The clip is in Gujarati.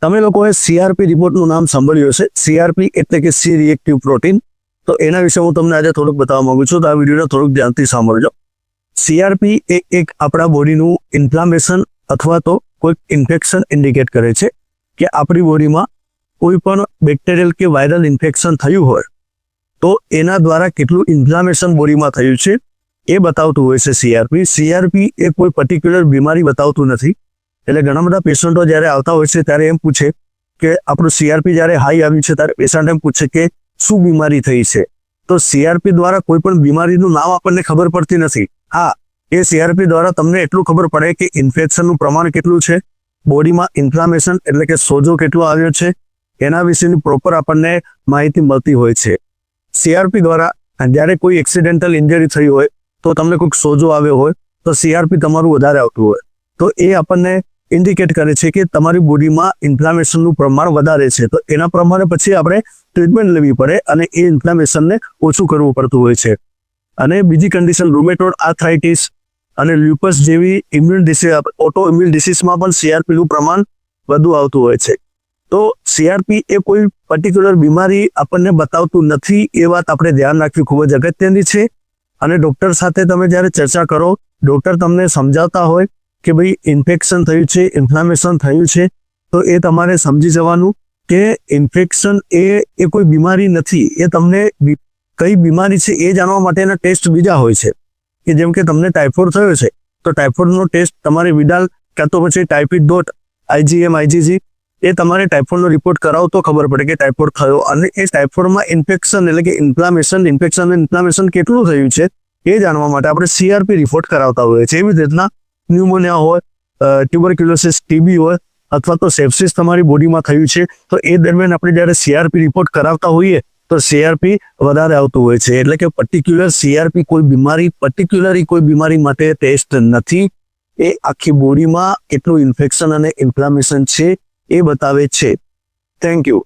તમે લોકોએ સીઆરપી રિપોર્ટનું નામ સાંભળ્યું હશે। સીઆરપી એટલે કે સી રિએક્ટિવ પ્રોટીન। તો એના વિશે હું તમને આજે થોડુંક બતાવવા માંગુ છું, તો આ વિડીયોને થોડુંક ધ્યાનથી સાંભળજો। સીઆરપી એ એક આપણા બોડીનું ઇન્ફ્લામેશન અથવા તો કોઈ ઇન્ફેક્શન ઇન્ડિકેટ કરે છે કે આપણી બોડીમાં કોઈ પણ બેક્ટેરિયલ કે વાયરલ ઇન્ફેક્શન થયું હોય તો એના દ્વારા કેટલું ઇન્ફ્લામેશન બોડીમાં થયું છે એ બતાવતું હોય છે સીઆરપી। સીઆરપી એ કોઈ પર્ટિક્યુલર બીમારી બતાવતું નથી। એટલે ઘણા બધા પેશન્ટો જ્યારે આવતા હોય છે ત્યારે એમ પૂછે કે આપણું સીઆરપી જ્યારે હાઈ આવ્યું છે ત્યારે પેશન્ટ એમ પૂછે કે શું બીમારી થઈ છે। તો સીઆરપી દ્વારા કોઈ પણ બીમારીનું નામ આપણને ખબર પડતી નથી। હા, એ સીઆરપી દ્વારા તમને એટલું ખબર પડે કે ઇન્ફેક્શનનું પ્રમાણ કેટલું છે, બોડીમાં ઇન્ફ્લામેશન એટલે કે સોજો કેટલો આવ્યો છે, એના વિશેની પ્રોપર આપણને માહિતી મળતી હોય છે। સીઆરપી દ્વારા જ્યારે કોઈ એક્સિડેન્ટલ ઇન્જરી થઈ હોય તો તમને કોઈક સોજો આવ્યો હોય તો સીઆરપી તમારું વધારે આવતું હોય તો એ આપણને ઇન્ડિકેટ કરે છે કે તમારી બોડીમાં ઇન્ફ્લામેશનનું પ્રમાણ વધારે છે। તો એના પ્રમાણે પછી આપણે ટ્રીટમેન્ટ લેવી પડે અને એ ઇન્ફ્લામેશનને ઓછું કરવું પડતું હોય છે। અને બીજી કન્ડિશન રૂમેટોઇડ આર્થરાઇટિસ અને લ્યુપસ જેવી ઇમ્યુન ડિસીઝ, ઓટો ઇમ્યુન ડિસીઝમાં પણ સીઆરપીનું પ્રમાણ વધુ આવતું હોય છે। તો સીઆરપી એ કોઈ પર્ટિક્યુલર બીમારી આપણને બતાવતું નથી, એ વાત આપણે ધ્યાન રાખવી ખૂબ જ અગત્યની છે। અને ડૉક્ટર સાથે તમે જ્યારે ચર્ચા કરો, ડૉક્ટર તમને સમજાવતા હોય કે ભાઈ ઇન્ફેક્શન થયું છે, ઇન્ફ્લામેશન થયું છે, તો એ તમારે સમજી જવાનું કે ઇન્ફેક્શન એ કોઈ બીમારી નથી। એ તમને કઈ બીમારી છે એ જાણવા માટેના ટેસ્ટ બીજા હોય છે કે જેમ કે તમને ટાઇફોઇડ થયો છે તો ટાઇફોઇડનો ટેસ્ટ તમારે વિડાલ કાં તો પછી ટાઇફોઇડ ડોટ IgM IgG એ તમારે ટાઇફોઇડનો રિપોર્ટ કરાવો તો ખબર પડે કે ટાઇફોઇડ થયો। અને એ ટાઇફોઇડમાં ઇન્ફેક્શન એટલે કે ઇન્ફ્લામેશન કેટલું થયું છે એ જાણવા માટે આપણે સીઆરપી રિપોર્ટ કરાવતા હોઈએ છીએ। એવી રીતના ન્યુમોનિયા હોય, ટ્યુબરક્યુલોસિસ, ટીબી હોય અથવા તો સેપ્સિસ તમારી બોડીમાં થયું છે તો એ દરમિયાન આપણે જ્યારે સીઆરપી રિપોર્ટ કરાવતા હોઈએ તો સીઆરપી વધારે આવતું હોય છે। એટલે કે પર્ટિક્યુલર સીઆરપી કોઈ બીમારી માટે ટેસ્ટ નથી, એ આખી બોડીમાં કેટલું ઇન્ફેક્શન અને ઇન્ફ્લામેશન છે એ બતાવે છે। Thank you.